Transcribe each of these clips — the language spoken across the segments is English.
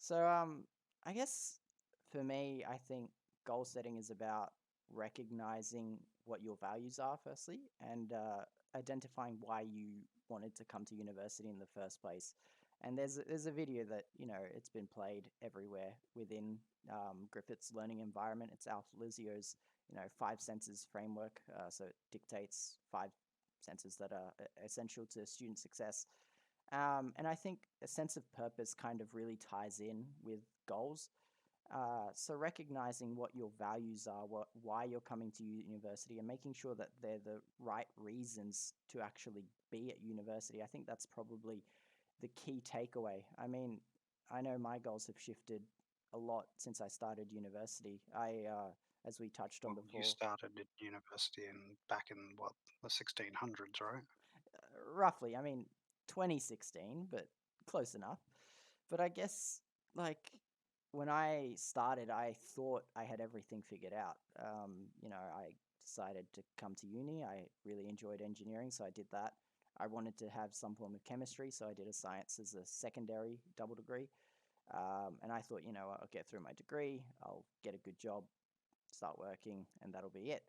So, I guess for me, I think goal setting is about recognizing what your values are, firstly, and identifying why you wanted to come to university in the first place. And there's a video that it's been played everywhere within Griffith's learning environment. It's Alf Lizio's five senses framework. So it dictates five senses that are essential to student success. And I think a sense of purpose kind of really ties in with goals. So recognizing what your values are, why you're coming to university, and making sure that they're the right reasons to actually be at university. I think that's probably the key takeaway. I mean, I know my goals have shifted a lot since I started university. As we touched on Well, you before, started at university back in what, the 1600s, right? roughly, I mean, 2016, but close enough. But I guess, like, when I started, I thought I had everything figured out. I decided to come to uni. I really enjoyed engineering, so I did that. I wanted to have some form of chemistry, so I did a science as a secondary double degree. And I thought, I'll get through my degree, I'll get a good job, start working, and that'll be it.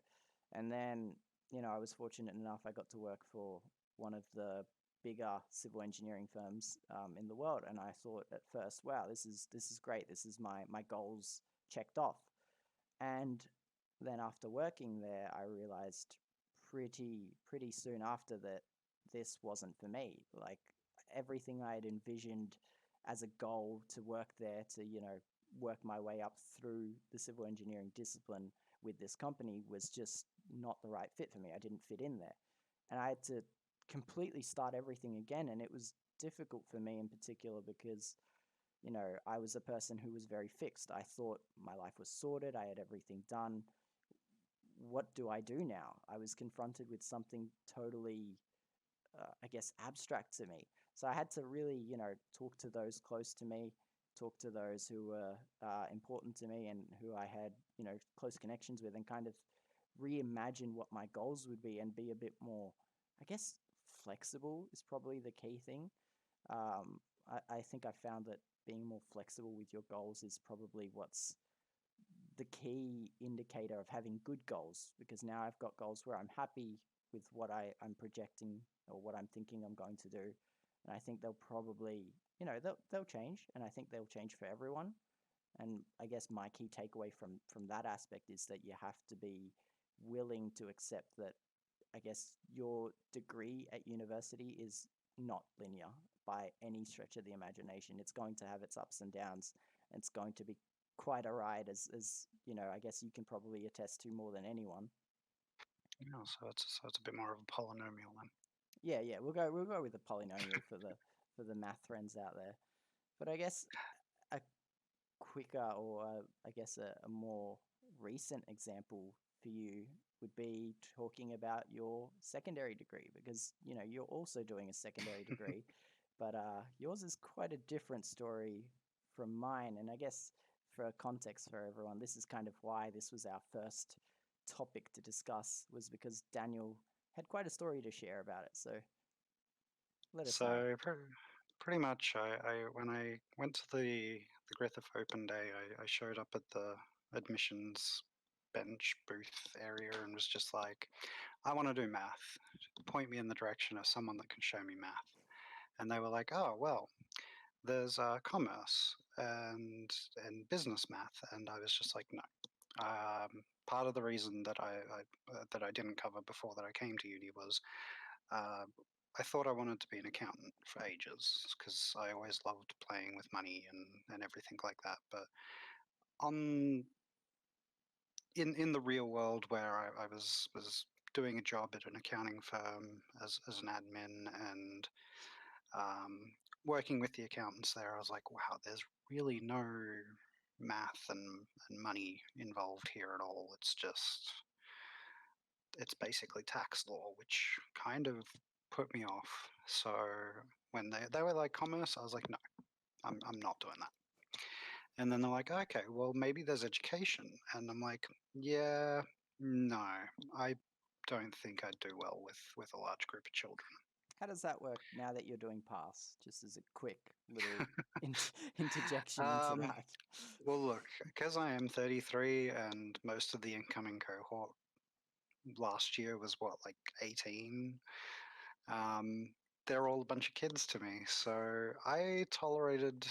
And then, I was fortunate enough, I got to work for one of the bigger civil engineering firms in the world, and I thought at first, wow, this is great. This is my goals checked off. And then after working there, I realized pretty soon after that this wasn't for me. Like everything I had envisioned as a goal to work there, to work my way up through the civil engineering discipline with this company was just not the right fit for me. I didn't fit in there. And I had to completely start everything again. And it was difficult for me in particular because, I was a person who was very fixed. I thought my life was sorted, I had everything done. What do I do now? I was confronted with something totally, I guess, abstract to me. So I had to really, talk to those close to me, talk to those who were important to me and who I had, close connections with, and kind of reimagine what my goals would be and be a bit more, I guess, flexible is probably the key thing. I think I found that being more flexible with your goals is probably what's the key indicator of having good goals, because now I've got goals where I'm happy with what I'm projecting or what I'm thinking I'm going to do. And I think they'll probably, they'll change, and I think they'll change for everyone. And I guess my key takeaway from that aspect is that you have to be willing to accept that I guess your degree at university is not linear by any stretch of the imagination. It's going to have its ups and downs. And it's going to be quite a ride, as I guess you can probably attest to more than anyone. Yeah, so it's a bit more of a polynomial then. Yeah, yeah, we'll go with the polynomial for the math friends out there. But I guess a quicker, or I guess a more recent example for you would be talking about your secondary degree, because you're also doing a secondary degree, but yours is quite a different story from mine. And I guess for context for everyone, this is kind of why this was our first topic to discuss, was because Daniel had quite a story to share about it. So let us know. So pretty much, I when I went to the Griffith Open Day, I showed up at the admissions bench booth area and was just like, I want to do math. Point me in the direction of someone that can show me math. And they were like, oh well, there's commerce and business math, and I was just like, no. Part of the reason that I didn't cover before that I came to uni was uh, I thought I wanted to be an accountant for ages because I always loved playing with money and everything like that. But on in the real world where I was doing a job at an accounting firm as an admin and um, working with the accountants there, I was like, wow, there's really no math and money involved here at all. It's basically tax law, which kind of put me off. So when they were like commerce, I was like, no, I'm not doing that. And then they're like, okay, well maybe there's education, and I'm like, yeah, no, I don't think I'd do well with a large group of children. how does that work now that you're doing PASS? Just as a quick little interjection into Um, that. well, look, because I am 33 and most of the incoming cohort last year was what, like 18? Um, they're all a bunch of kids to me. So I tolerated,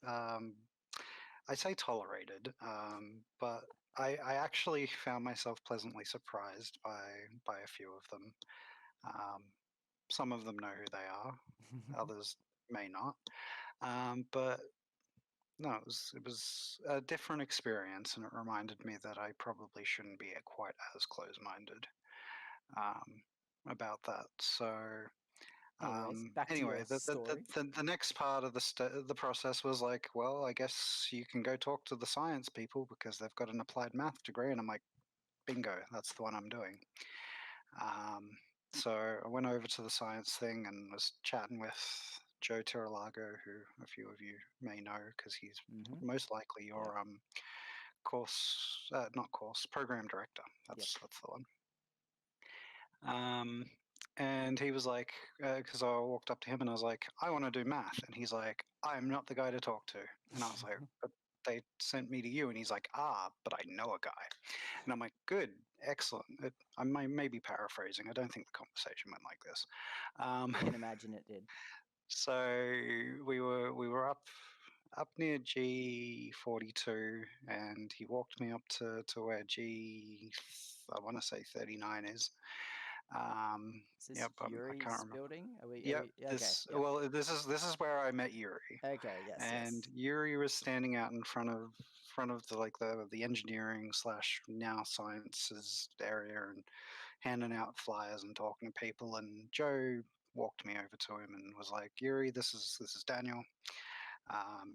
um, I say tolerated, but I actually found myself pleasantly surprised by a few of them. Um, some of them know who they are, others may not. But no, it was a different experience, and it reminded me that I probably shouldn't be quite as close-minded about that. So Anyways, back to anyway, your story. the next part of the process was like, well, I guess you can go talk to the science people because they've got an applied math degree, and I'm like, bingo, that's the one I'm doing. Um, so I went over to the science thing and was chatting with Joe Tiralago, who a few of you may know because he's Mm-hmm. most likely Yep. your course, not course, program director. Yep. That's the one. And he was like, because I walked up to him and I was like, I want to do math, and he's like, I'm not the guy to talk to, and I was like, but they sent me to you, and he's like, but I know a guy, and I'm like, good, excellent. I may be paraphrasing. I don't think the conversation went like this. I can imagine it did. So we were up near G42, and he walked me up to where I want to say 39 is. Is this Yep, I can't Yuri's remember. building? Yep, Okay, yep. this is where I met Yuri, Okay, yes, and yes. Yuri was standing out in front of the engineering slash now sciences area and handing out flyers and talking to people. And Joe walked me over to him and was like, Yuri, this is Daniel.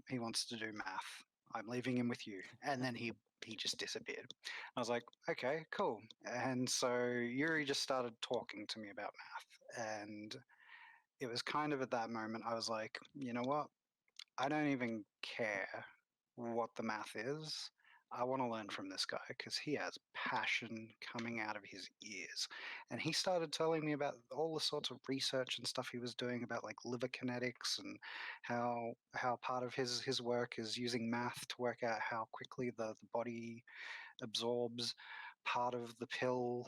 He wants to do math. I'm leaving him with you. And then he just disappeared. I was like, okay, cool. And so Yuri just started talking to me about math. And it was kind of at that moment I was like, you know what? I don't even care what the math is. I want to learn from this guy because he has passion coming out of his ears. And he started telling me about all the sorts of research and stuff he was doing about like liver kinetics and how part of his work is using math to work out how quickly the body absorbs part of the pill,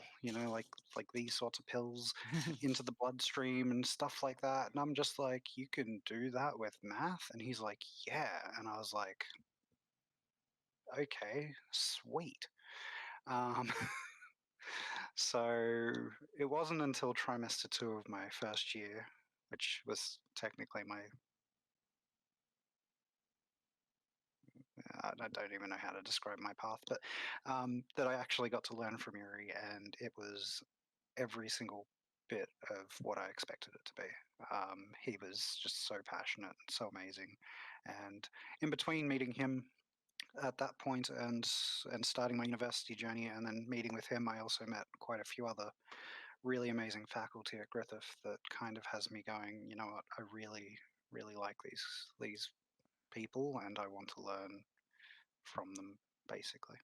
like these sorts of pills into the bloodstream and stuff like that. And I'm just like, you can do that with math? And he's like, yeah. And I was like, okay, sweet. Um, so it wasn't until trimester 2 of my first year, which was technically I don't even know how to describe my path, but that I actually got to learn from Yuri, and it was every single bit of what I expected it to be. He was just so passionate and so amazing. And in between meeting him at that point and starting my university journey and then meeting with him, I also met quite a few other really amazing faculty at Griffith that kind of has me going, you know what, I really, really like these people and I want to learn from them, basically.